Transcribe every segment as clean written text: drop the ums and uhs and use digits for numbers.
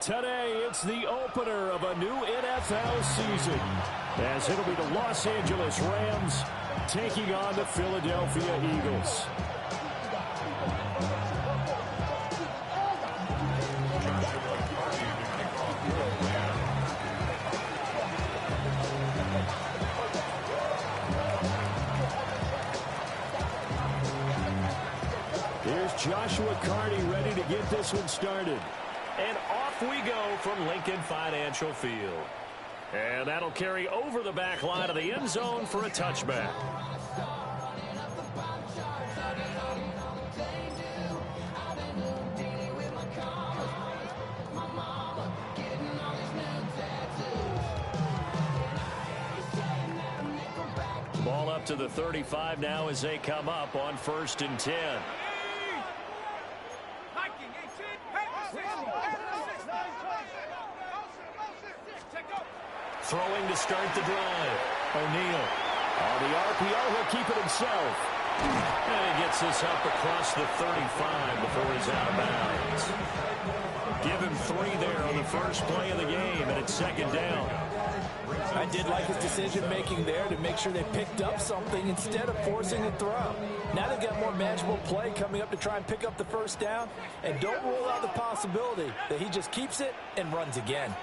Today, it's the opener of a new NFL season, as it'll be the Los Angeles Rams taking on the Philadelphia Eagles. Here's Joshua Carney ready to get this one started. And off we go from Lincoln Financial Field. And that'll carry over the back line of the end zone for a touchback. Ball up to the 35 now as they come up on 1st and 10. Throwing to start the drive. O'Neal. On the RPO, he'll keep it himself. And he gets this up across the 35 before he's out of bounds. Give him 3 there on the first play of the game, and it's 2nd down. I did like his decision-making there to make sure they picked up something instead of forcing a throw. Now they've got more manageable play coming up to try and pick up the 1st down. And don't rule out the possibility that he just keeps it and runs again.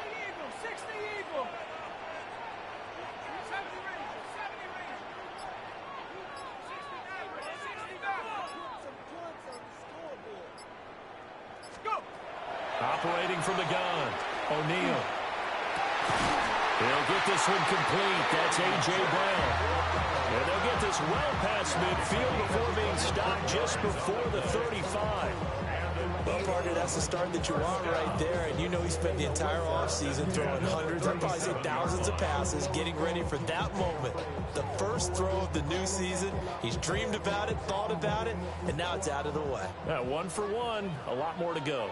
Operating from the gun, O'Neal. He'll get this one complete. That's A.J. Brown. And they'll get this well past midfield before being stopped just before the 35. Well, partner, that's the start that you want right there. And you know he spent the entire offseason throwing hundreds, I'd probably say thousands of passes, getting ready for that moment. The first throw of the new season. He's dreamed about it, thought about it, and now it's out of the way. 1 for 1. A lot more to go.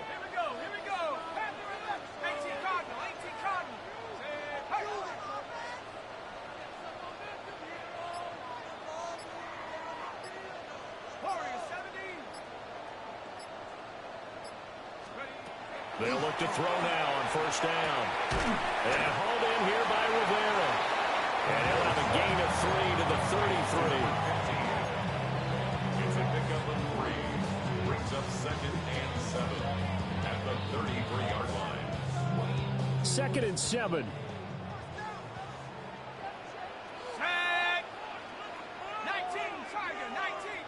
They'll look to throw now on 1st down. And hauled in here by Rivera. And he'll have a gain of 3 to the 33. It's a pickup of 3. Brings up 2nd and 7 at the 33-yard line. 2nd and 7. Set. 19, Tiger, 19.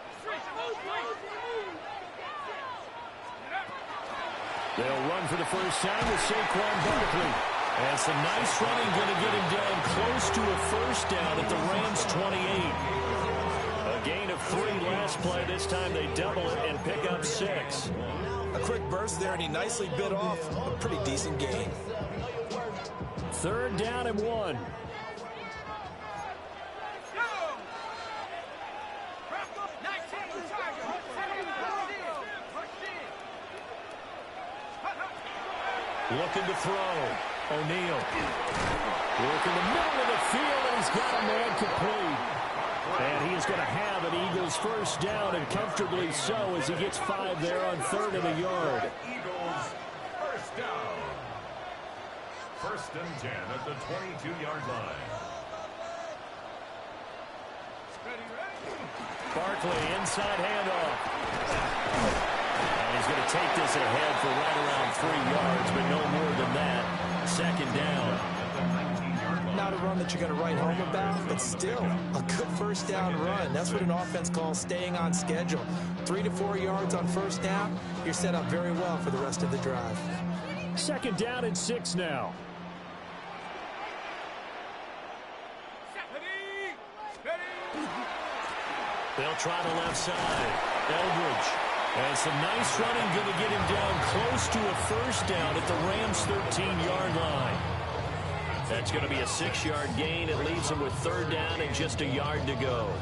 They'll run for the first time with Saquon Barkley. And some nice running going to get him down close to a 1st down at the Rams' 28. A gain of 3 last play. This time they double it and pick up 6. A quick burst there, and he nicely bit off a pretty decent gain. 3rd down and 1. Looking to throw. O'Neal. Work in the middle of the field, and he's got a man complete. And he is going to have an Eagles 1st down, and comfortably so, as he gets 5 there on 3rd and a yard. Eagles 1st down. 1st and 10 at the 22-yard line. Barkley, inside handoff. And he's going to take this ahead for right around 3 yards, but no more than that. 2nd down. Not a run that you're going to write home about, but still a good 1st down run. That's what an offense calls staying on schedule. 3 to 4 yards on 1st down, you're set up very well for the rest of the drive. 2nd down and 6 now. They'll try the left side. Eldridge. And some nice running going to get him down close to a 1st down at the Rams' 13-yard line. That's going to be a 6-yard gain. It leaves him with 3rd down and just a yard to go.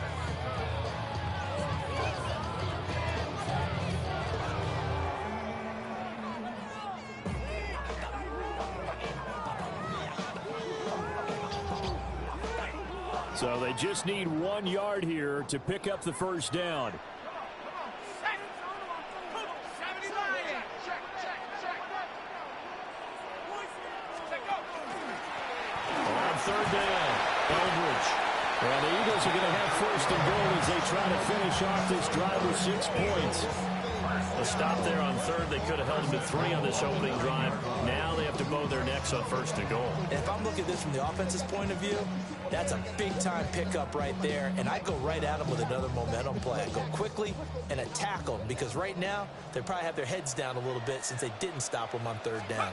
So they just need 1 yard here to pick up the 1st down. Eldridge. And the Eagles are going to have first and goal as they try to finish off this drive with 6 points. A stop there on third. They could have held them to 3 on this opening drive. Now they have to bow their necks on first and goal. If I'm looking at this from the offense's point of view, that's a big-time pickup right there, and I go right at them with another momentum play. I go quickly and attack them because right now they probably have their heads down a little bit since they didn't stop them on third down.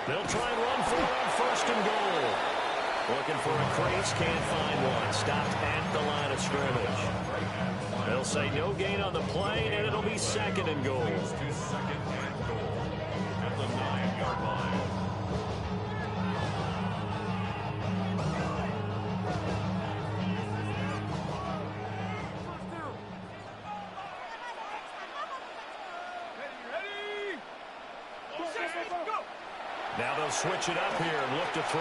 They'll try and run for it on first and goal. Looking for a crease, can't find one. Stopped at the line of scrimmage. They'll say no gain on the play, and it'll be second and goal. To second and goal at the 9-yard line. Now they'll switch it up here and look to throw.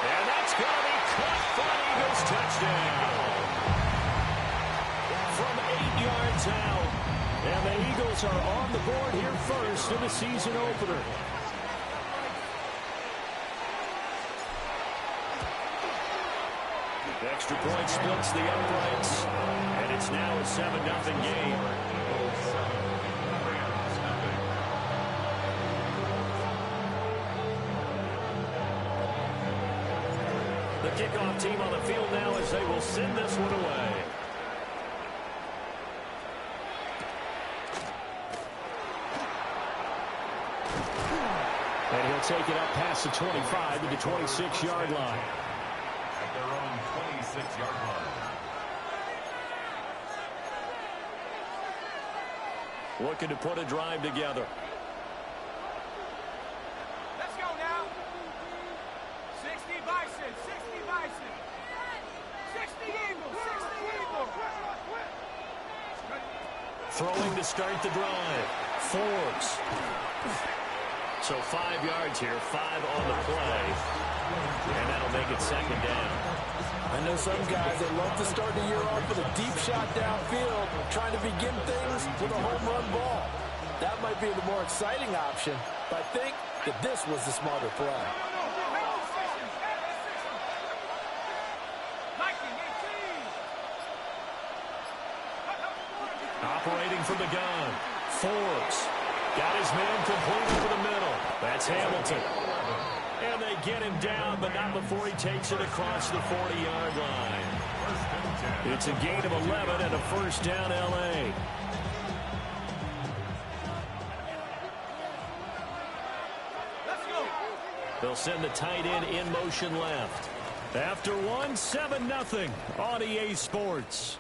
And that's going to be caught for an Eagles touchdown. From 8 yards out. And the Eagles are on the board here first in the season opener. The extra point splits the uprights. And it's now a 7-0 game. The kickoff team on the field now as they will send this one away. And he'll take it up past the 25 to the 26-yard line. At their own 26-yard line. Looking to put a drive together. Let's go now. 60 Bison, 60 Bison. 60 Eagles, 60 Eagles. Throwing to start the drive. Forbes. So 5 yards here, 5 on the play. And that'll make it second down. I know some guys that love to start the year off with a deep shot downfield, trying to begin things with a home run ball. That might be the more exciting option, but I think that this was the smarter play. Operating from the gun. Forbes. Got his man complete over the middle. That's Hamilton. And they get him down, but not before he takes it across the 40-yard line. It's a gain of 11 and a first down, L.A. Let's go. They'll send the tight end in motion left. After one, 7-0 on EA Sports.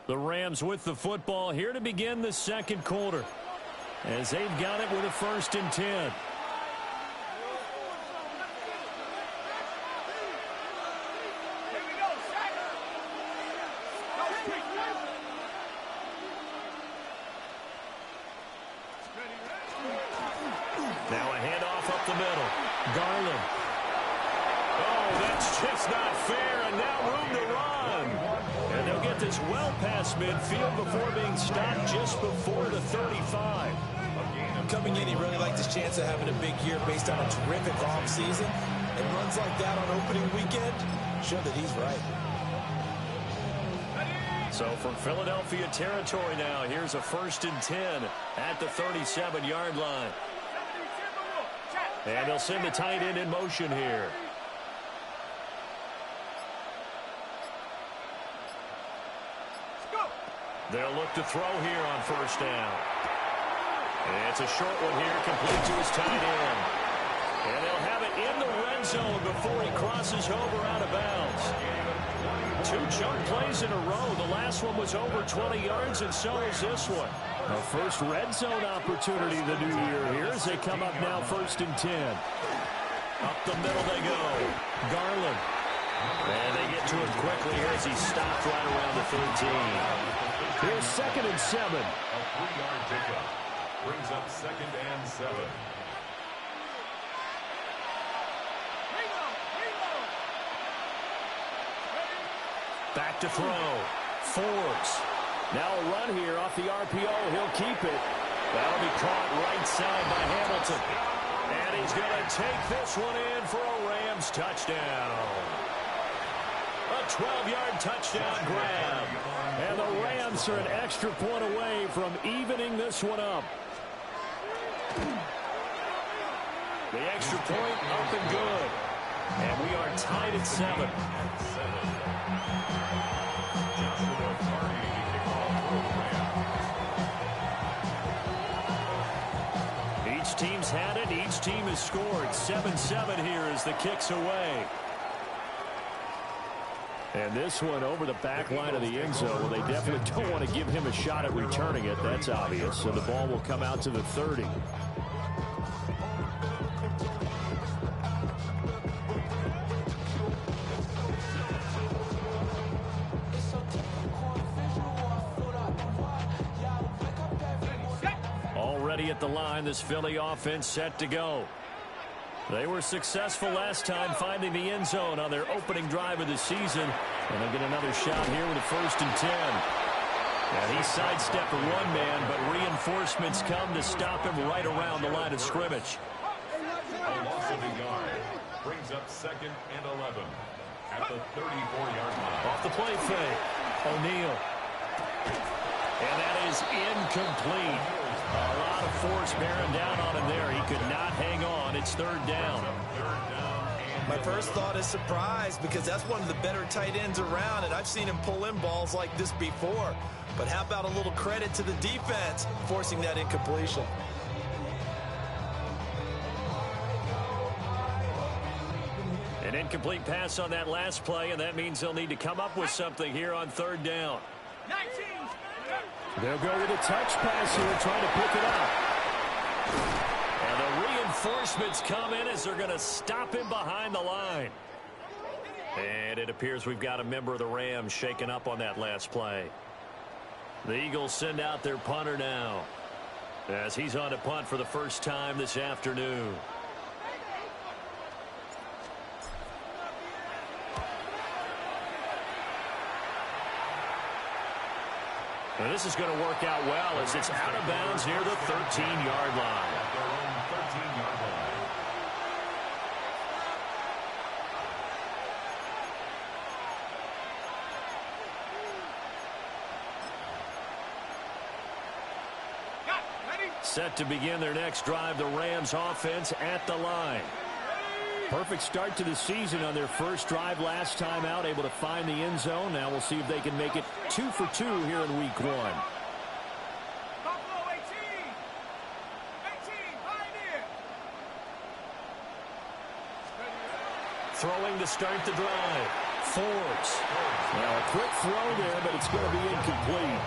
The Rams with the football here to begin the second quarter, as they've got it with a 1st and 10. Here we go, Shaq. Go, quick. Now a handoff up the middle. Garland. Oh, that's just not fair, and now room to run. And they'll get this well past midfield before being stopped just before the 35. Coming in, he really liked his chance of having a big year based on a terrific offseason. And runs like that on opening weekend show that he's right. So from Philadelphia territory now, here's a 1st and 10 at the 37-yard line. And they'll send the tight end in motion here. They'll look to throw here on 1st down. And it's a short one here, complete to his tight end. And they'll have it in the red zone before he crosses over out of bounds. 2 chunk plays in a row. The last one was over 20 yards, and so is this one. A first red zone opportunity the new year here as they come up now 1st and 10. Up the middle they go. Garland. And they get to him quickly here as he stopped right around the 13. Here's 2nd and 7. A 3-yard pickup brings up 2nd and 7. Back to throw. Forbes. Now a run here off the RPO. He'll keep it. That'll be caught right side by Hamilton. And he's going to take this one in for a Rams touchdown. A 12-yard touchdown grab. And the Rams are an extra point away from evening this one up. The extra point up and good. And we are tied at 7. Each team's had it. Each team has scored. 7-7 here as the kick's away. And this one over the back line of the end zone. Well, they definitely don't want to give him a shot at returning it. That's obvious. So the ball will come out to the 30. Already at the line, this Philly offense set to go. They were successful last time finding the end zone on their opening drive of the season. And they'll get another shot here with a 1st and 10. And he sidestepped one man, but reinforcements come to stop him right around the line of scrimmage. A loss of a yard brings up 2nd and 11 at the 34-yard line. Off the play fake, O'Neal. And that is incomplete. A lot of force bearing down on him there. He could not hang on. It's 3rd down. My first thought is surprise, because that's one of the better tight ends around, and I've seen him pull in balls like this before. But how about a little credit to the defense forcing that incompletion? An incomplete pass on that last play, and that means they'll need to come up with something here on 3rd down. 19. They'll go with a touch pass here, trying to pick it up. And the reinforcements come in as they're going to stop him behind the line. And it appears we've got a member of the Rams shaken up on that last play. The Eagles send out their punter now, as he's on to punt for the first time this afternoon. And this is going to work out well as it's out of bounds near the 13-yard line. At their own 13-yard line. Set to begin their next drive, the Rams offense at the line. Perfect start to the season on their first drive last time out, able to find the end zone. Now we'll see if they can make it 2 for 2 here in week 1. Buffalo 18. 18, Pioneer. Throwing to start the drive. Forbes. Well, a quick throw there, but it's going to be incomplete.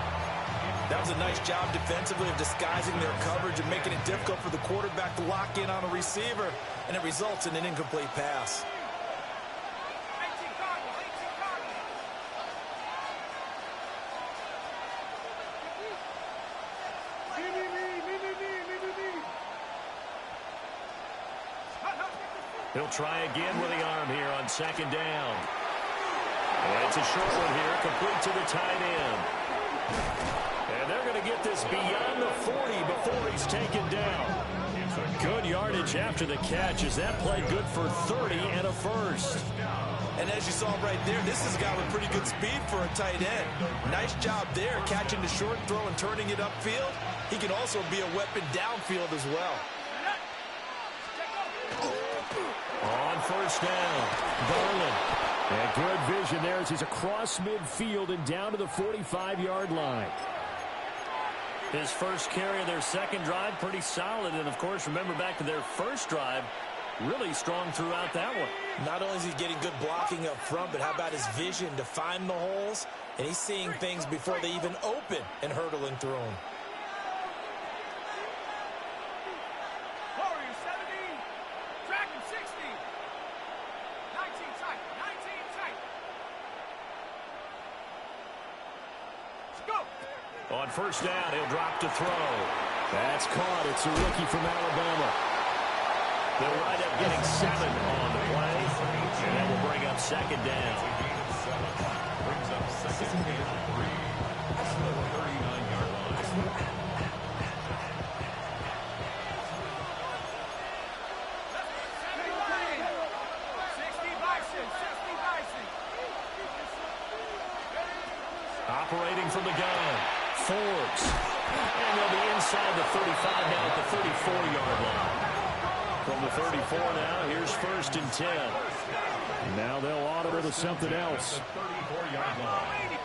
That was a nice job defensively of disguising their coverage and making it difficult for the quarterback to lock in on a receiver, and it results in an incomplete pass. 18 Cardinals. 18 Cardinals. He'll try again with the arm here on 2nd down. And it's a short one here, complete to the tight end. And they're going to get this beyond the 40 before he's taken down. Good yardage after the catch as that play good for 30 and a first. And as you saw right there, this is a guy with pretty good speed for a tight end. Nice job there, catching the short throw and turning it upfield. He can also be a weapon downfield as well. On 1st down, Garland. And good vision there as he's across midfield and down to the 45-yard line. His first carry of their second drive, pretty solid. And, of course, remember back to their first drive, really strong throughout that one. Not only is he getting good blocking up front, but how about his vision to find the holes? And he's seeing things before they even open and hurdling through them. Warriors 70. Dragon 60. 19 tight. 19 tight. Let's go. On 1st down, he'll drop to throw. That's caught. It's a rookie from Alabama. They'll wind up getting 7 on the play, and that will bring up 2nd down. Brings up 2nd and 3 at the 39-yard line. fours. And they'll be inside the 35 now at the 34-yard line. From the 34 now, here's 1st and 10. Now they'll audible to something else. 34-yard line.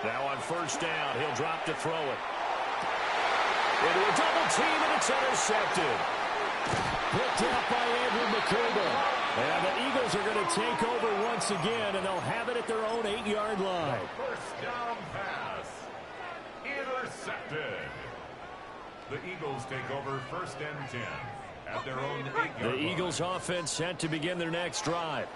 Now on 1st down, he'll drop to throw it. Into a double team, and it's intercepted. Picked out by Andrew McCurdy. And the Eagles are going to take over once again, and they'll have it at their own 8-yard line. First down pass. Intercepted. The Eagles take over 1st and 10 at their own 8-yard line. The Eagles offense set to begin their next drive.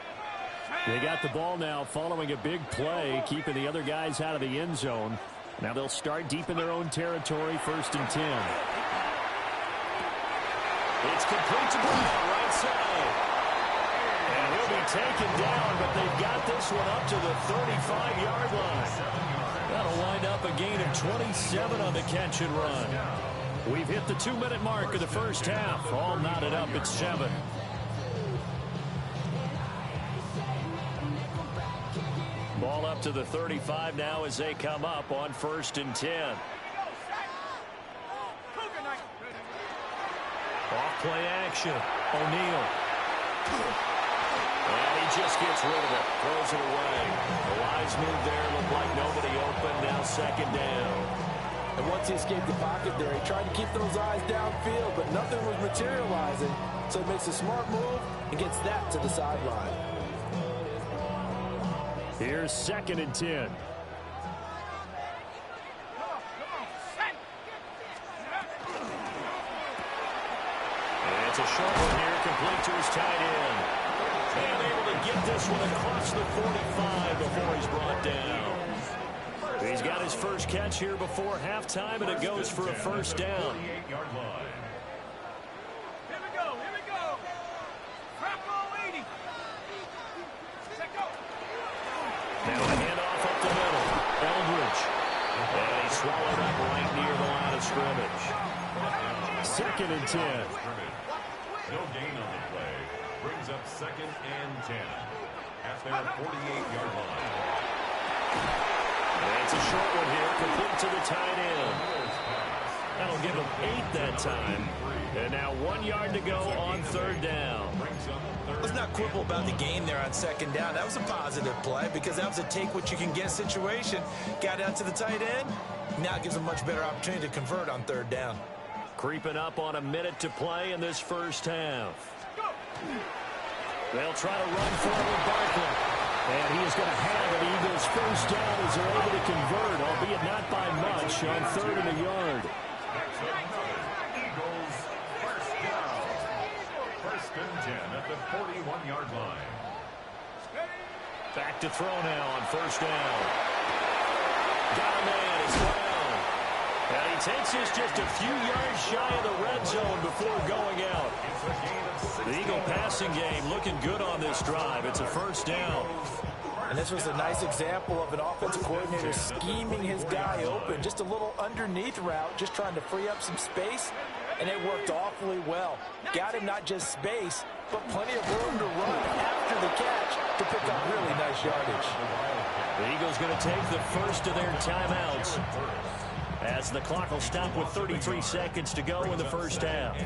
They got the ball now following a big play, keeping the other guys out of the end zone. Now they'll start deep in their own territory, 1st and 10. It's complete to Brown, right side. And he'll be taken down, but they've got this one up to the 35-yard line. That'll wind up a gain of 27 on the catch and run. We've hit the 2-minute mark of the first half. All knotted up at 7. Ball up to the 35 now as they come up on 1st and 10. Off play action. O'Neal. And he just gets rid of it. Throws it away. The wise move there. Looked like nobody open. Now 2nd down. And once he escaped the pocket there, he tried to keep those eyes downfield, but nothing was materializing. So he makes a smart move and gets that to the sideline. Here's 2nd and 10. It's a short one here, complete to his tight end. And able to get this one across the 45 before he's brought down. He's got his first catch here before halftime, and it goes for a 1st down. 48-yard line. Here we go, here we go. Crap ball 80. Set go. Now a handoff up the middle. Eldridge. And he swallowed up right near the line of scrimmage. 2nd and 10. No gain on the play. Brings up 2nd and 10 at their 48-yard line. And it's a short one here, complete to the tight end. That'll give him 8 that time. And now 1 yard to go on 3rd down. Let's not quibble about the gain there on 2nd down. That was a positive play because that was a take-what-you-can-get situation. Got out to the tight end. Now gives him a much better opportunity to convert on 3rd down. Creeping up on a minute to play in this first half. They'll try to run forward Barkley. And he is going to have an Eagles first down as they're able to convert, albeit not by much, on 3rd and a yard. That's another Eagles first down. 1st and 10 at the 41-yard line. Back to throw now on 1st down. Got a man, it's down. And he takes this just a few yards shy of the red zone before going out. The Eagle passing game looking good on this drive. It's a 1st down. And this was a nice example of an offensive coordinator scheming his guy open. Just a little underneath route, just trying to free up some space. And it worked awfully well. Got him not just space, but plenty of room to run after the catch to pick up really nice yardage. The Eagles going to take the first of their timeouts as the clock will stop with 33 seconds to go in the first half.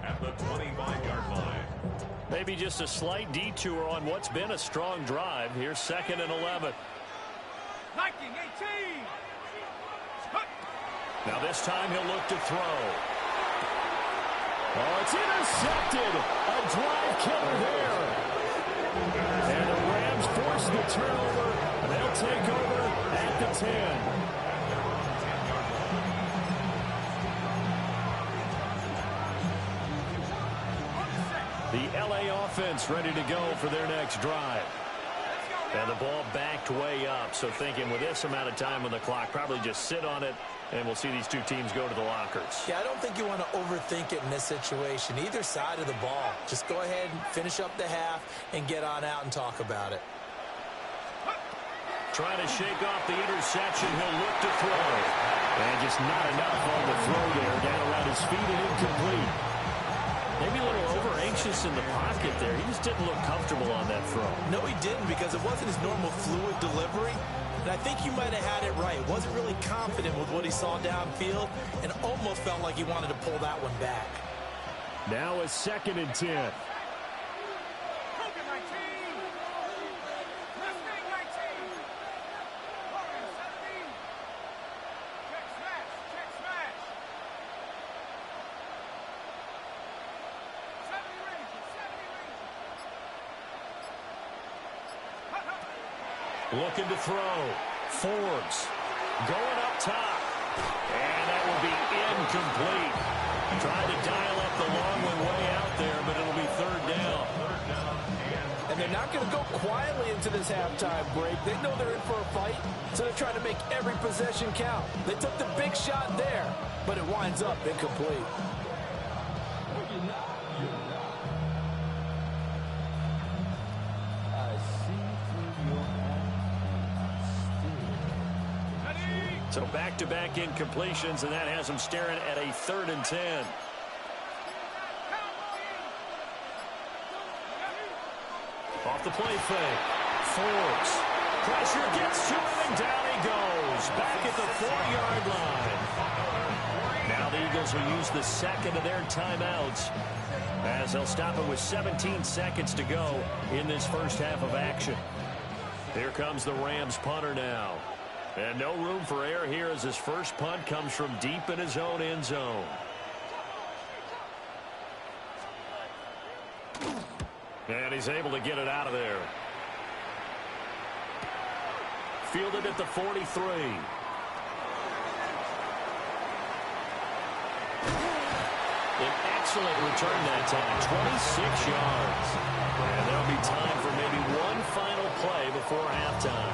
At the 25-yard line. Maybe just a slight detour on what's been a strong drive. Here's 2nd and 11. 19, 18. Now this time he'll look to throw. Oh, it's intercepted. A drive killer there. And the Rams force the turnover, and they'll take over at the 10. The LA offense ready to go for their next drive. And the ball backed way up, so thinking with this amount of time on the clock, probably just sit on it, and we'll see these two teams go to the lockers. Yeah, I don't think you want to overthink it in this situation. Either side of the ball. Just go ahead and finish up the half and get on out and talk about it. Trying to shake off the interception. He'll look to throw. And just not enough on the throw there. Down around his feet and incomplete. Maybe a little over-anxious in the pocket there. He just didn't look comfortable on that throw. No, he didn't, because it wasn't his normal fluid delivery. And I think you might have had it right. Wasn't really confident with what he saw downfield and almost felt like he wanted to pull that one back. Now a 2nd and 10. Looking to throw. Forbes going up top. And that will be incomplete. Trying to dial up the long one way out there, but it'll be 3rd down. And they're not going to go quietly into this halftime break. They know they're in for a fight, so they're trying to make every possession count. They took the big shot there, but it winds up incomplete. So back-to-back incompletions, and that has them staring at a 3rd and 10. Off the play fake. Forbes. Pressure gets to him, and down he goes. Back at the 4-yard line. Now the Eagles will use the 2nd of their timeouts, as they'll stop it with 17 seconds to go in this first half of action. Here comes the Rams punter now. And no room for error here as his first punt comes from deep in his own end zone. And he's able to get it out of there. Fielded at the 43. An excellent return that time, 26 yards. And there'll be time for maybe one final play before halftime.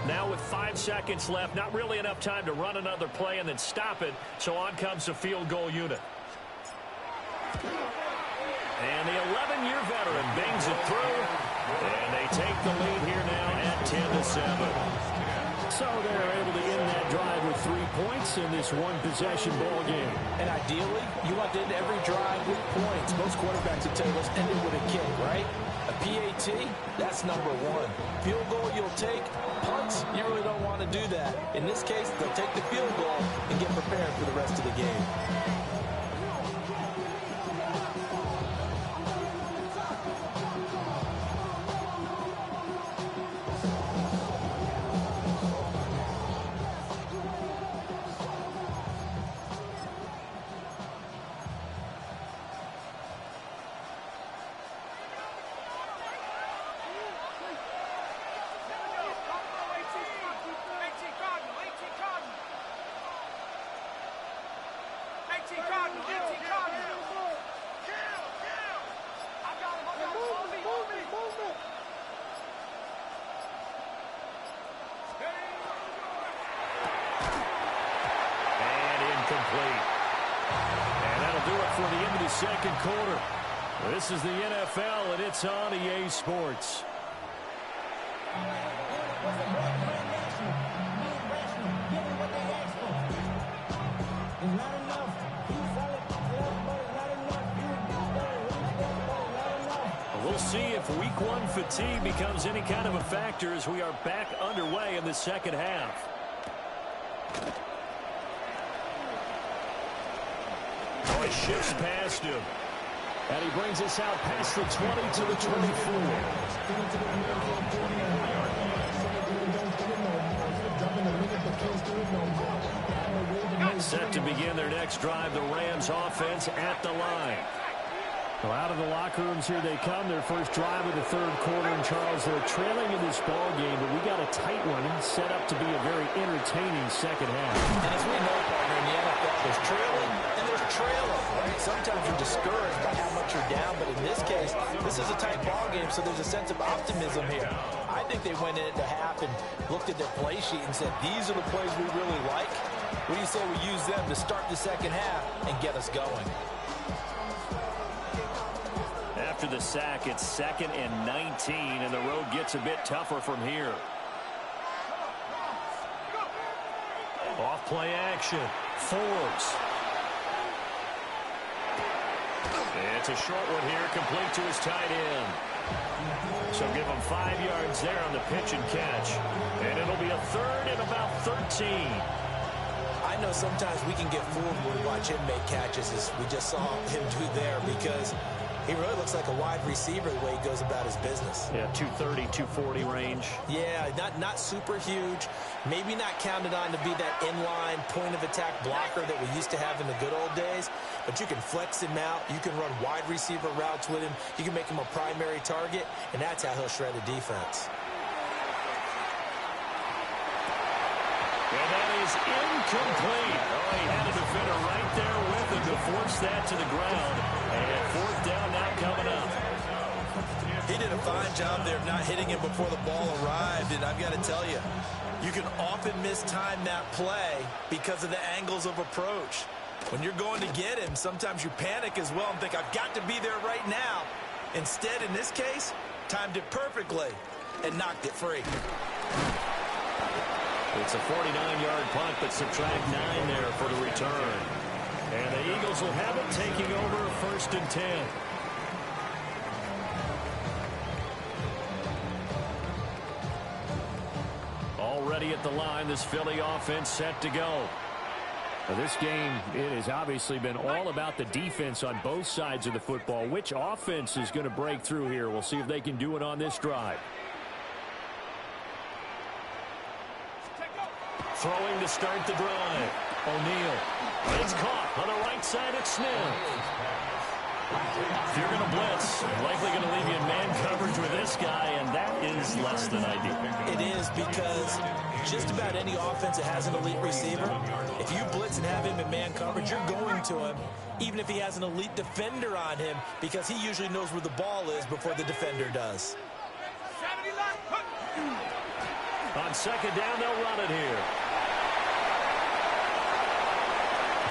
Now with 5 seconds left, not really enough time to run another play and then stop it, so on comes the field goal unit. And the 11-year veteran bangs it through, and they take the lead here now at 10-7. So they're able to end that drive with 3 points in this one-possession ball game. And ideally, you want to end every drive with points. Most quarterbacks will tell you, let's end it with a kick, right? A PAT, that's number 1. Field goal you'll take. Punts, you really don't want to do that. In this case, they'll take the field goal and get prepared for the rest of the game. And that'll do it for the end of the second quarter. This is the NFL, and it's on EA Sports. We'll see if week 1 fatigue becomes any kind of a factor as we are back underway in the second half. Oh, he shifts past him. And he brings us out past the 20 to the 24. Set to begin their next drive, the Rams offense at the line. Well, out of the locker rooms here they come. Their first drive of the third quarter. And, Charles, they're trailing in this ball game, but we got a tight one set up to be a very entertaining second half. And as we know, partner, in the NFL, there's trailing and there's trailing, right? Sometimes you're discouraged by how much you're down, but in this case, this is a tight ball game, so there's a sense of optimism here. I think they went into half and looked at their play sheet and said, these are the plays we really like. What do you say we use them to start the second half and get us going? After the sack, it's 2nd and 19, and the road gets a bit tougher from here. Off play action. fours. It's a short one here, complete to his tight end. So give him 5 yards there on the pitch and catch. And it'll be a third and about 13. I know sometimes we can get fooled when we watch him make catches, as we just saw him do there, because he really looks like a wide receiver the way he goes about his business. Yeah, 230, 240 range. Yeah, not super huge. Maybe not counted on to be that inline point-of-attack blocker that we used to have in the good old days, but you can flex him out. You can run wide receiver routes with him. You can make him a primary target, and that's how he'll shred a defense. And that is incomplete. Oh, he had a defender right there with him to force that to the ground. And fourth down now coming up. He did a fine job there of not hitting him before the ball arrived, and I've got to tell you, you can often mistime that play because of the angles of approach. When you're going to get him, sometimes you panic as well and think, I've got to be there right now. Instead, in this case, timed it perfectly and knocked it free. It's a 49-yard punt, but subtract 9 there for the return. And the Eagles will have it, taking over first and 10. Already at the line, this Philly offense set to go. Now this game, it has obviously been all about the defense on both sides of the football. Which offense is going to break through here? We'll see if they can do it on this drive. Throwing to start the drive. O'Neal. It's caught on the right side at Smith. If you're going to blitz, likely going to leave you in man coverage with this guy, and that is less than ideal. It is, because just about any offense that has an elite receiver, if you blitz and have him in man coverage, you're going to him, even if he has an elite defender on him, because he usually knows where the ball is before the defender does. On second down, they'll run it here.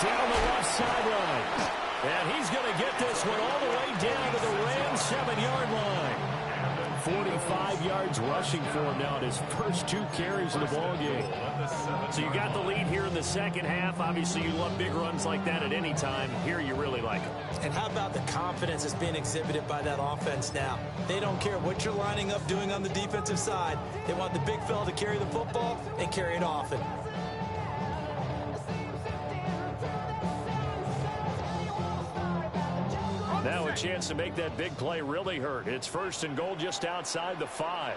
Down the left sideline. And he's going to get this one all the way down to the Rams' 7-yard line. 45 yards rushing for him now at his first 2 carries of the ball game. So you got the lead here in the second half. Obviously, you love big runs like that at any time. Here, you really like them. And how about the confidence that's being exhibited by that offense now? They don't care what you're lining up doing on the defensive side. They want the big fella to carry the football and carry it often. Now a chance to make that big play really hurt. It's first and goal just outside the 5.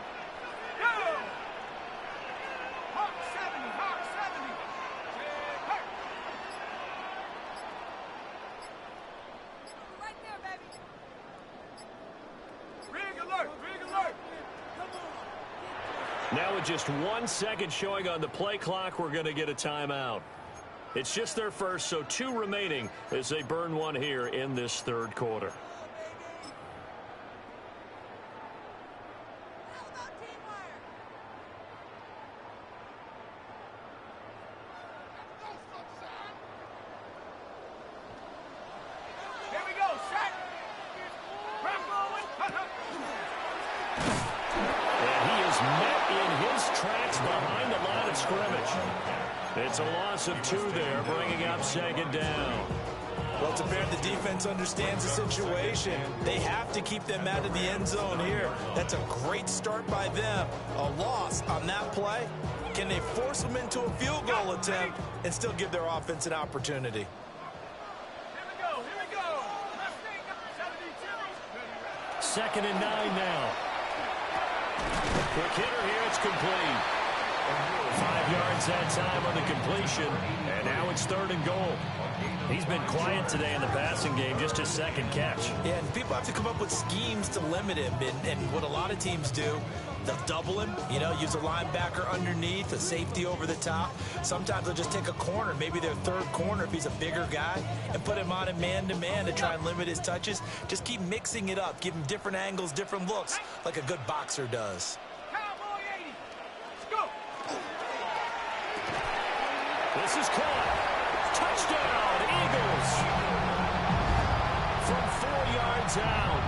Right there, baby. Rig alert, rig alert. Now with just 1 second showing on the play clock, we're going to get a timeout. It's just their first, so 2 remaining as they burn one here in this third quarter. Here we go, set. And he is met in his tracks behind the line of scrimmage. It's a loss of 2 there, bringing up second down. Well, it's apparent the defense understands the situation. They have to keep them out of the end zone here. That's a great start by them. A loss on that play. Can they force them into a field goal attempt and still give their offense an opportunity? Here we go, here we go. 72. 2nd and 9 now. Quick hitter here, it's complete. 5 yards that time on the completion, and now it's 3rd and goal. He's been quiet today in the passing game, just his 2nd catch. Yeah, and people have to come up with schemes to limit him, and what a lot of teams do, they'll double him, use a linebacker underneath, a safety over the top. Sometimes they'll just take a corner, maybe their 3rd corner if he's a bigger guy, and put him on a man-to-man to try and limit his touches. Just keep mixing it up, give him different angles, different looks, like a good boxer does. Cowboy 80. Let's go. This is caught. Touchdown, Eagles. From 4 yards out.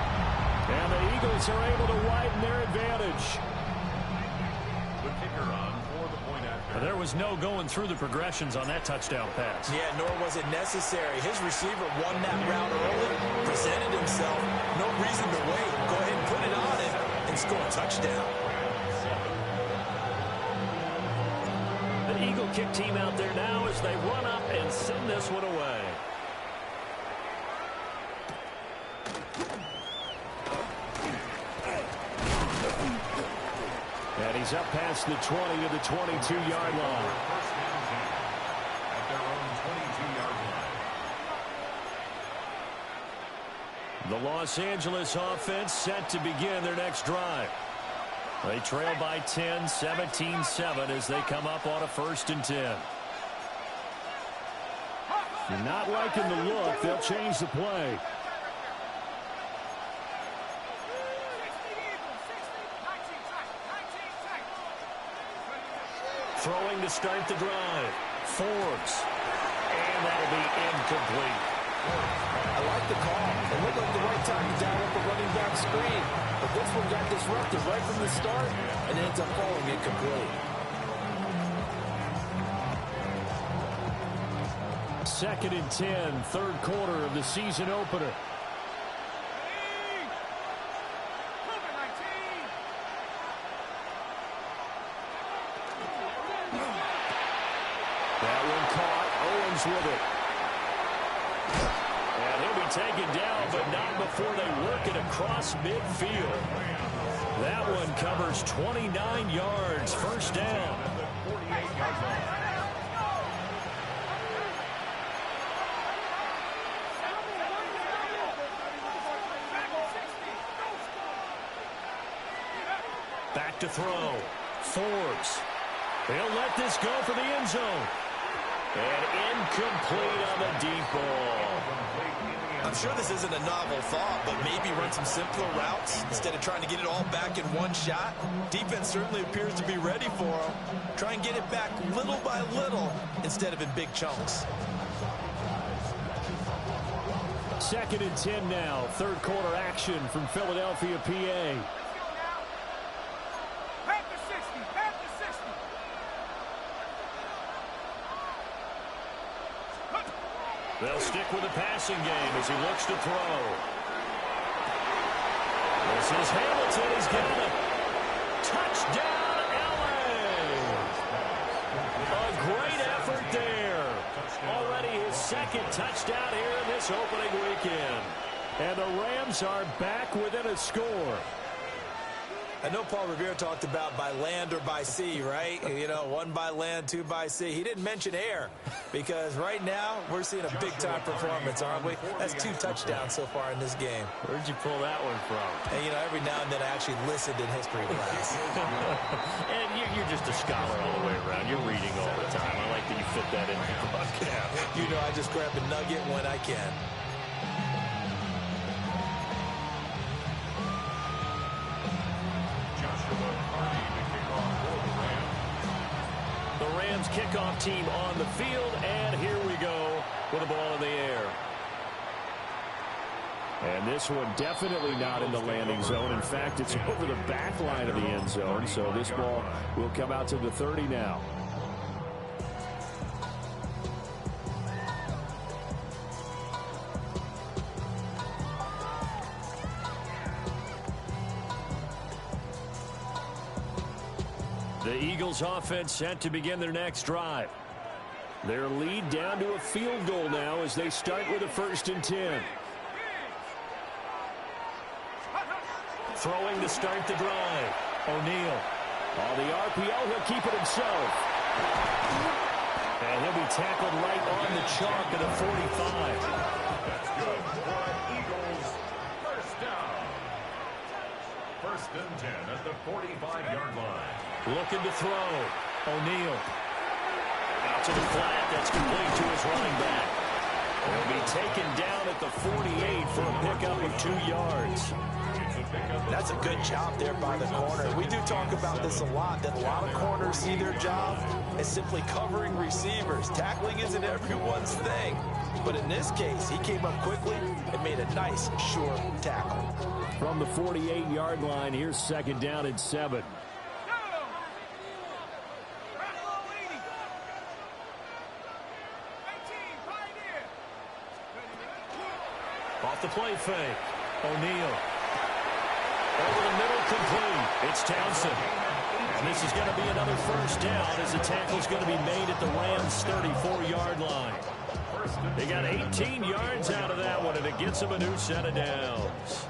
And the Eagles are able to widen their advantage. The kicker on for the point after. There was no going through the progressions on that touchdown pass. Yeah, nor was it necessary. His receiver won that route early, presented himself. No reason to wait. Go ahead and put it on him and score a touchdown. The Eagle kick team out there now as they run up and send this one away. And he's up past the 20 to the 22-yard line. First and 10 at their own 22-yard line. The Los Angeles offense set to begin their next drive. They trail by 10, 17-7 as they come up on a 1st and 10. If you're not liking the look, they'll change the play. Throwing to start the drive. Forbes. And that'll be incomplete. I like the call. It looked like the right time to dial up a running back screen. But this one got disrupted right from the start and ends up falling incomplete. 2nd and 10, 3rd quarter of the season opener. That one caught. Owens with it. And he'll be taken down, but not before they work it across midfield. That one covers 29 yards. 1st down. 48-yard line. Back to throw. Forbes. He'll let this go for the end zone. And incomplete on the deep ball. I'm sure this isn't a novel thought, but maybe run some simpler routes instead of trying to get it all back in one shot. Defense certainly appears to be ready for him. Try and get it back little by little instead of in big chunks. 2nd and 10 now. 3rd quarter action from Philadelphia, PA. They'll stick with the passing game as he looks to throw. This is Hamilton. He's got it. Touchdown, LA. A great effort there. Already his 2nd touchdown here in this opening weekend. And the Rams are back within a score. I know Paul Revere talked about by land or by sea, right? You know, 1 by land, 2 by sea. He didn't mention air because right now we're seeing a big-time performance, aren't we? That's 2 touchdowns so far in this game. Where'd you pull that one from? And, you know, every now and then I actually listened in history class. And you're just a scholar all the way around. You're reading all the time. I like that you fit that in your book. You know, I just grab a nugget when I can. The Rams kickoff team on the field, and here we go with the ball in the air. And this one definitely not in the landing zone. In fact, it's over the back line of the end zone, so this ball will come out to the 30 now. The Eagles offense set to begin their next drive. Their lead down to a field goal now as they start with a 1st and 10. Throwing to start the drive. O'Neal. On the RPO, he'll keep it himself. And he'll be tackled right on the chalk at the 45. That's good for an Eagles 1st down. 1st and 10 at the 45-yard line. Looking to throw. O'Neal. Out to the flat. That's complete to his running back. He'll be taken down at the 48 for a pickup of 2 yards. That's a good job there by the corner. We do talk about this a lot, that a lot of corners see their job as simply covering receivers. Tackling isn't everyone's thing. But in this case, he came up quickly and made a nice, sure tackle. From the 48-yard line, here's 2nd down and 7. Off the play fake. O'Neal. Over the middle, complete. It's Townsend. And this is going to be another first down as the tackle's going to be made at the Rams' 34-yard line. They got 18 yards out of that one, and it gets them a new set of downs.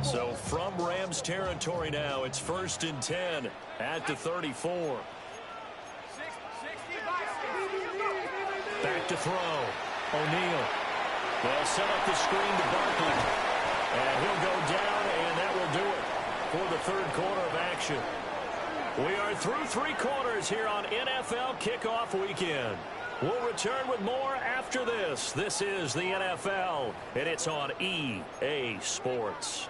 So from Rams territory now, it's 1st and 10 at the 34. Back to throw. O'Neal. They'll set up the screen to Barkley. And he'll go down, and that will do it for the third quarter of action. We are through 3 quarters here on NFL Kickoff Weekend. We'll return with more after this. This is the NFL, and it's on EA Sports.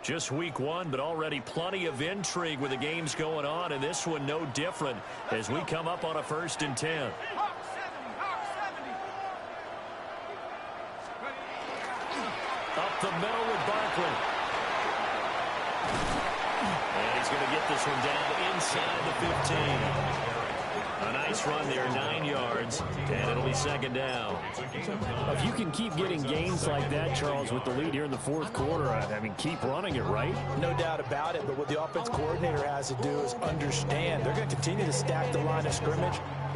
Just week 1, but already plenty of intrigue with the games going on, and this one no different as we come up on a 1st and 10. Up the middle with Barkley. And he's going to get this one down inside the 15. A nice run there, 9 yards, and it'll be 2nd down. If you can keep getting gains like that, Charles, with the lead here in the 4th quarter, I mean, keep running it, right? No doubt about it, but what the offense coordinator has to do is understand they're going to continue to stack the line of scrimmage.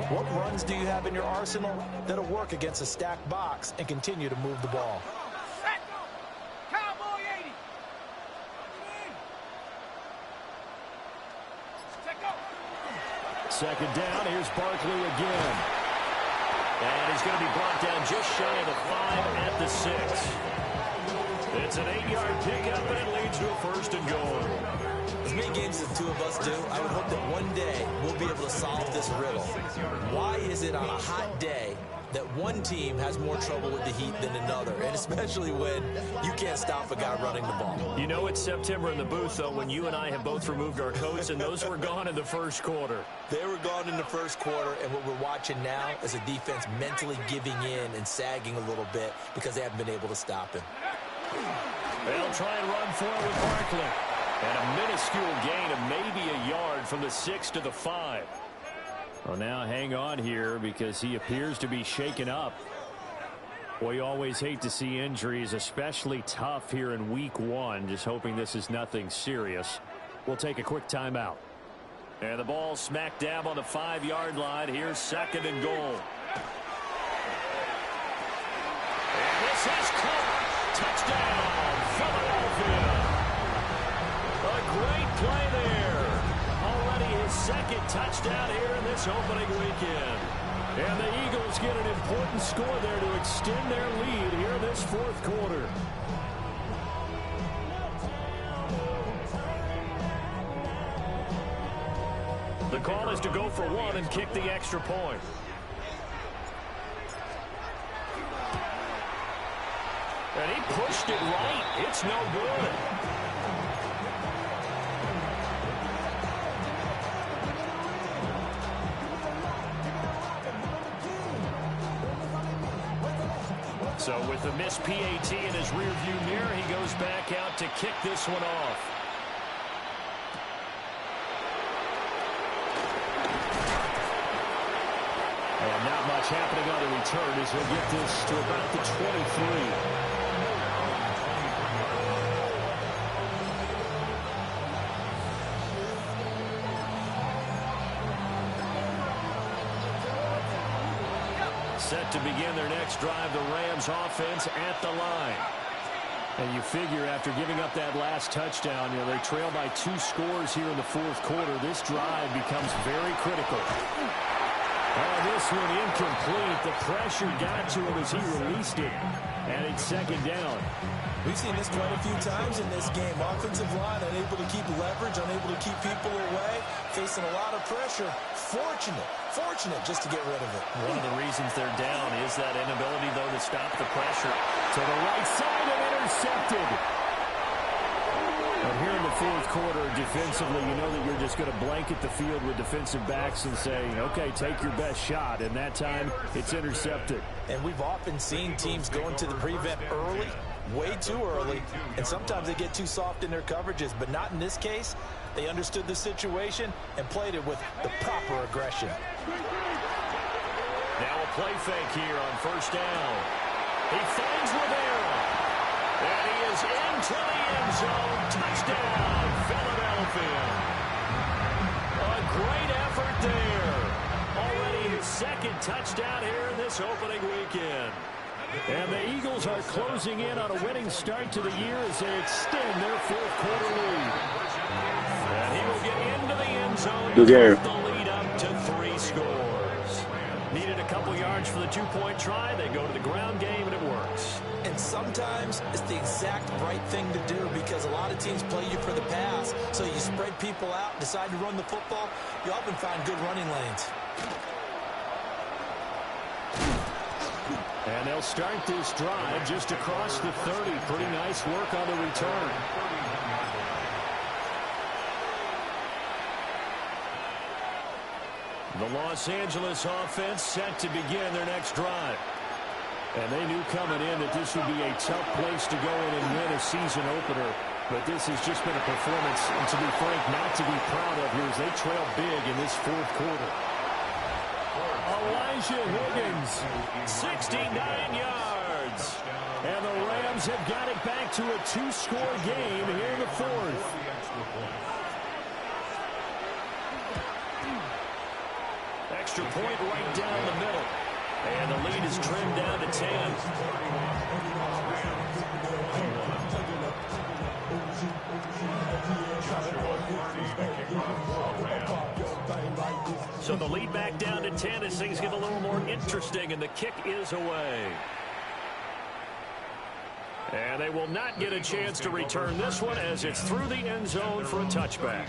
What runs do you have in your arsenal that'll work against a stacked box and continue to move the ball? Cowboy 80. 2nd down, here's Barkley again. And he's going to be brought down just shy of the 5 at the 6. It's an 8-yard pickup, and it leads to a 1st and goal. As many games as the 2 of us do, I would hope that one day we'll be able to solve this riddle. Why is it on a hot day that one team has more trouble with the heat than another, and especially when you can't stop a guy running the ball? You know it's September in the booth, though, when you and I have both removed our coats, and those were gone in the 1st quarter. They were gone in the 1st quarter, and what we're watching now is a defense mentally giving in and sagging a little bit because they haven't been able to stop him. They'll try and run for it with Barkley. And a minuscule gain of maybe a yard from the 6 to the 5. Well, now hang on here because he appears to be shaken up. Well, you always hate to see injuries, especially tough here in week 1. Just hoping this is nothing serious. We'll take a quick timeout. And the ball smack dab on the 5-yard line. Here's 2nd and goal. And this is caught. Touchdown, Philadelphia. A great play there. Already his 2nd touchdown here in this opening weekend. And the Eagles get an important score there to extend their lead here in this 4th quarter. The call is to go for 1 and kick the extra point. And he pushed it right. It's no good. So with the missed PAT in his rearview mirror, he goes back out to kick this one off. And not much happening on the return as he'll get this to about the 23. Set to begin their next drive, the Rams offense at the line. And you figure after giving up that last touchdown, they trail by 2 scores here in the 4th quarter. This drive becomes very critical. This one incomplete. The pressure got to him as he released it. And it's 2nd down. We've seen this quite a few times in this game. Offensive line unable to keep leverage, unable to keep people away, facing a lot of pressure. Fortunate just to get rid of it. One of the reasons they're down is that inability, though, to stop the pressure. To the right side and intercepted. And here in the fourth quarter, defensively, you know that you're just going to blanket the field with defensive backs and say, okay, take your best shot. And that time, it's intercepted. And we've often seen teams go into the prevent early, way too early, and sometimes they get too soft in their coverages. But not in this case. They understood the situation and played it with the proper aggression. Now a play fake here on first down. He finds Rivera. And he is into the end zone. Touchdown, Philadelphia. A great effort there. Already his second touchdown here in this opening weekend. And the Eagles are closing in on a winning start to the year as they extend their fourth quarter lead. And he will get into the end zone to lift the lead up to 3 scores. Needed a couple yards for the 2-point try. They go to the ground game, and it works. And sometimes it's the exact right thing to do because a lot of teams play you for the pass. So you spread people out, decide to run the football. You often find good running lanes. And they'll start this drive just across the 30. Pretty nice work on the return. The Los Angeles offense set to begin their next drive. And they knew coming in that this would be a tough place to go in and win a season opener. But this has just been a performance, and to be frank, not to be proud of here as they trail big in this fourth quarter. Elijah Higgins, 69 yards. And the Rams have got it back to a 2-score game here in the fourth. Extra point right down the middle. And the lead is trimmed down to 10. So the lead back down to 10 as things get a little more interesting, and the kick is away. And they will not get a chance to return this one as it's through the end zone for a touchback.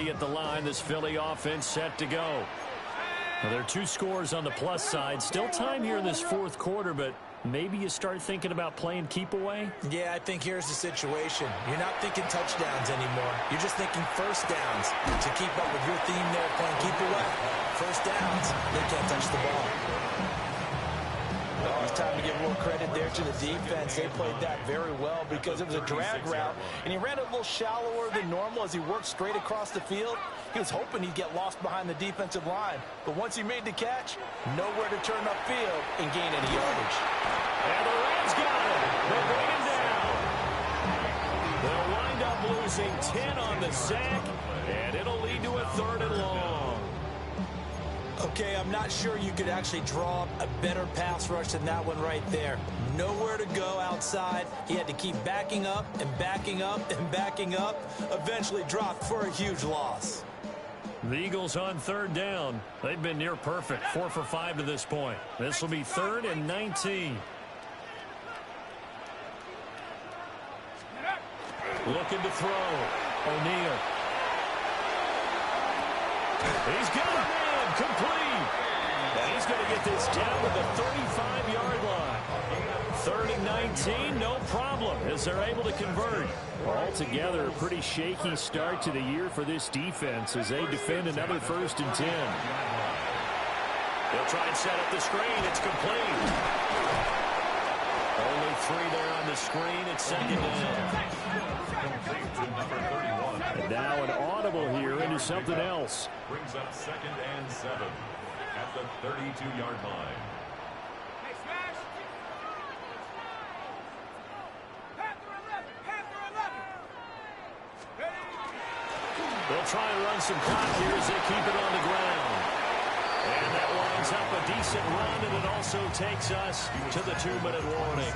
At the line, this Philly offense set to go. Well, there are 2 scores on the plus side. Still time here in this fourth quarter, but maybe you start thinking about playing keep away? Yeah, I think here's the situation. You're not thinking touchdowns anymore. You're just thinking first downs. To keep up with your theme there, playing keep away. First downs, they can't touch the ball. It's time to give more credit there to the defense. They played that very well because it was a drag route, and he ran a little shallower than normal as he worked straight across the field. He was hoping he'd get lost behind the defensive line, but once he made the catch, nowhere to turn upfield and gain any yardage. And the Rams got him. They bring him down. They'll wind up losing 10 on the sack, and it'll lead to a 3rd and long. Okay, I'm not sure you could actually draw up a better pass rush than that one right there. Nowhere to go outside. He had to keep backing up and backing up and backing up. Eventually dropped for a huge loss. The Eagles on 3rd down. They've been near perfect. 4 for 5 to this point. This will be 3rd and 19. Looking to throw. O'Neal. He's got a man. Complete. And he's going to get this down to the 35-yard line. 3rd and 19, no problem, as they're able to convert. Altogether, a pretty shaky start to the year for this defense as they defend another 1st and 10. They'll try and set up the screen. It's complete. Only 3 there on the screen. It's 2nd down. Complete to number 31. And now an audible here into something else. Brings up 2nd and 7 at the 32-yard line. Hey, Smash. Panther 11. Panther 11. Ready? They'll try and run some clock here as they keep it on the ground. And that lines up a decent run, and it also takes us to the 2-minute warning.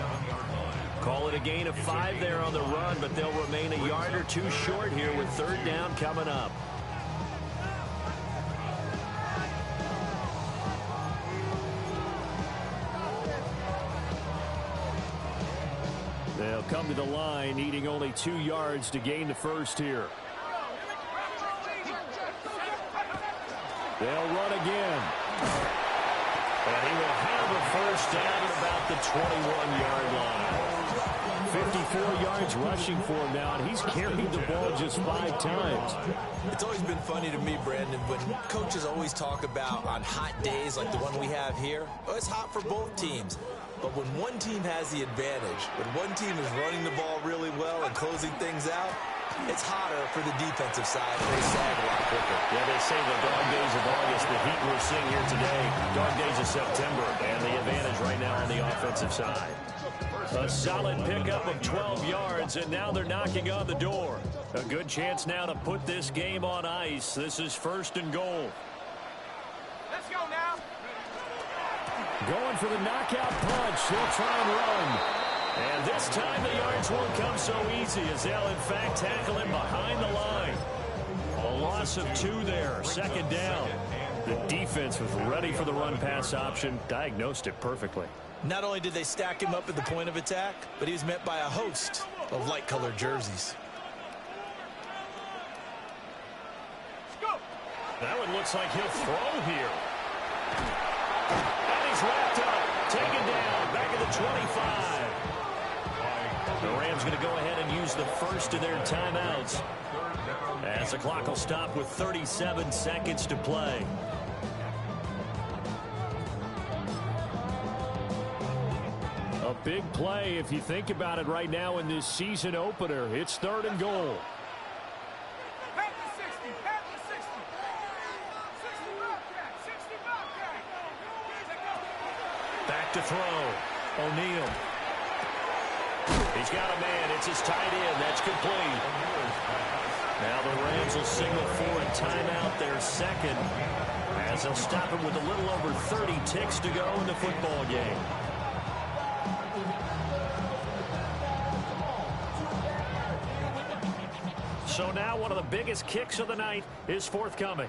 Call it a gain of 5 there on the run, but they'll remain a yard or two short here with 3rd down coming up. They'll come to the line, needing only 2 yards to gain the first here. They'll run again. And he will have a first down at about the 21-yard line. 54 yards rushing for him now, and he's carried the ball just 5 times. It's always been funny to me, Brandon, when coaches always talk about on hot days like the one we have here. Oh, it's hot for both teams. But when one team has the advantage, when one team is running the ball really well and closing things out, it's hotter for the defensive side, and they sag a lot quicker. Yeah, they say the dog days of August, the heat we're seeing here today, dog days of September, and the advantage right now on the offensive side. A solid pickup of 12 yards, and now they're knocking on the door. A good chance now to put this game on ice. This is 1st and goal. Let's go now. Going for the knockout punch. They'll try and run. And this time the yards won't come so easy as they'll, in fact, tackle him behind the line. A loss of 2 there. 2nd down. The defense was ready for the run-pass option. Diagnosed it perfectly. Not only did they stack him up at the point of attack, but he was met by a host of light-colored jerseys. That one looks like he'll throw here. And he's wrapped up. Taken down. Back at the 25. The Rams going to go ahead and use the first of their timeouts, as the clock will stop with 37 seconds to play. A big play if you think about it right now in this season opener. It's 3rd and goal. Panther 60. Panther 60. 60 Bobcat. 60 Bobcat. Back to throw. O'Neal. He's got a man. It's his tight end. That's complete. Now the Rams will signal for a timeout, their 2nd, as they'll stop him with a little over 30 ticks to go in the football game. So now one of the biggest kicks of the night is forthcoming.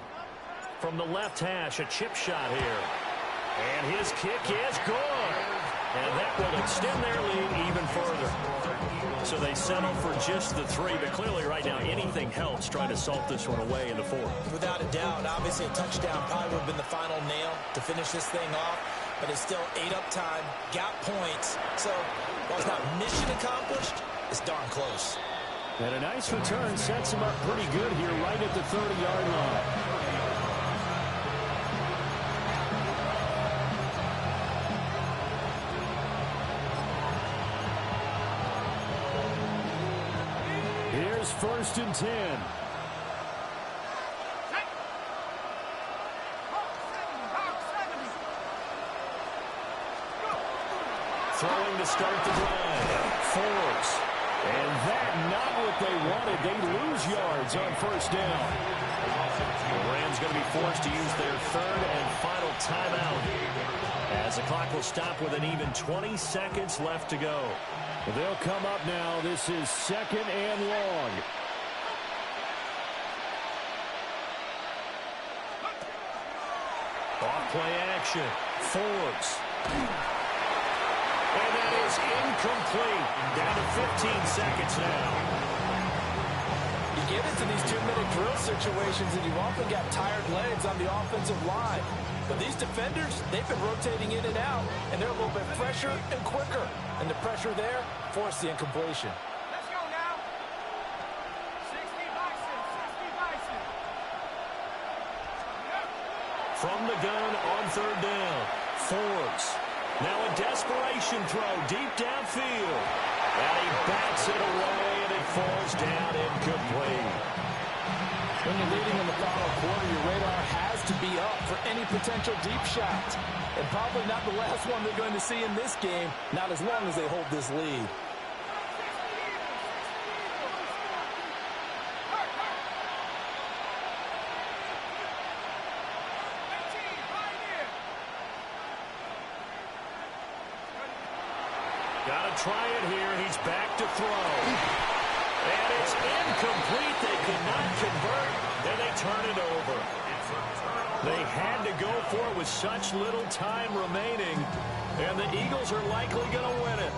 From the left hash, a chip shot here. And his kick is good. And that will extend their lead even further. So they settle for just the 3, but clearly right now anything helps trying to salt this one away in the 4th. Without a doubt, obviously a touchdown probably would have been the final nail to finish this thing off, but it's still 8 up time, got points. So while it's not mission accomplished, it's darn close. And a nice return sets him up pretty good here right at the 30-yard line. Here's 1st and 10. Throwing to start the drive. Forbes. And that not what they wanted. They lose yards on 1st down. The Rams going to be forced to use their 3rd and final timeout, as the clock will stop with an even 20 seconds left to go. They'll come up now. This is 2nd and long. Off play action. Forbes. And that is incomplete. Down to 15 seconds now. You get into these 2-minute drill situations, and you've often got tired legs on the offensive line. But these defenders, they've been rotating in and out, and they're a little bit fresher and quicker. And the pressure there forced the incompletion. Let's go now. 60 Bison. 60 Bison. From the gun on 3rd down. Forbes. Now a desperation throw deep downfield. And he bats it away, and it falls down incomplete. When you're leading in the final quarter, your radar has to be up for any potential deep shots. And probably not the last one they're going to see in this game, not as long as they hold this lead. Got to try it here. He's back to throw. And it's incomplete. They cannot convert. Then they turn it over. They had to go for it with such little time remaining. And the Eagles are likely going to win it.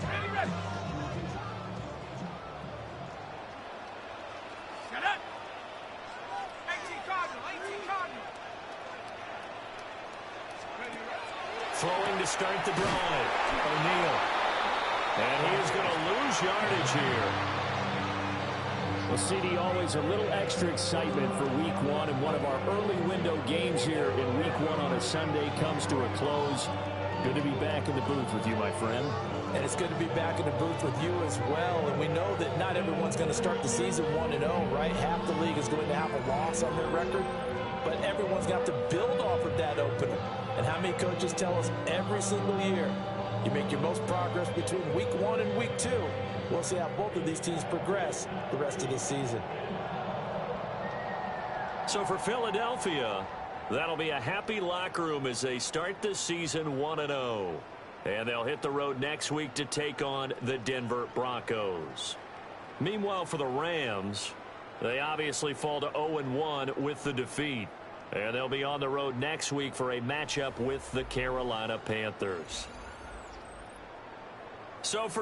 Ready, ready. Shut up. 18 Cardinal, 18 Cardinal. Ready, ready. Throwing to start the drive. O'Neal. And he is going to lose yardage here. Well, CD, always a little extra excitement for week one, and one of our early window games here in week one on a Sunday comes to a close. Good to be back in the booth with you, my friend. And it's good to be back in the booth with you as well. And we know that not everyone's going to start the season 1-0, right? Half the league is going to have a loss on their record. But everyone's going to have to build off of that opener. And how many coaches tell us every single year, you make your most progress between week one and week two. We'll see how both of these teams progress the rest of the season. So for Philadelphia, that'll be a happy locker room as they start the season 1-0. And they'll hit the road next week to take on the Denver Broncos. Meanwhile, for the Rams, they obviously fall to 0-1 with the defeat. And they'll be on the road next week for a matchup with the Carolina Panthers. So for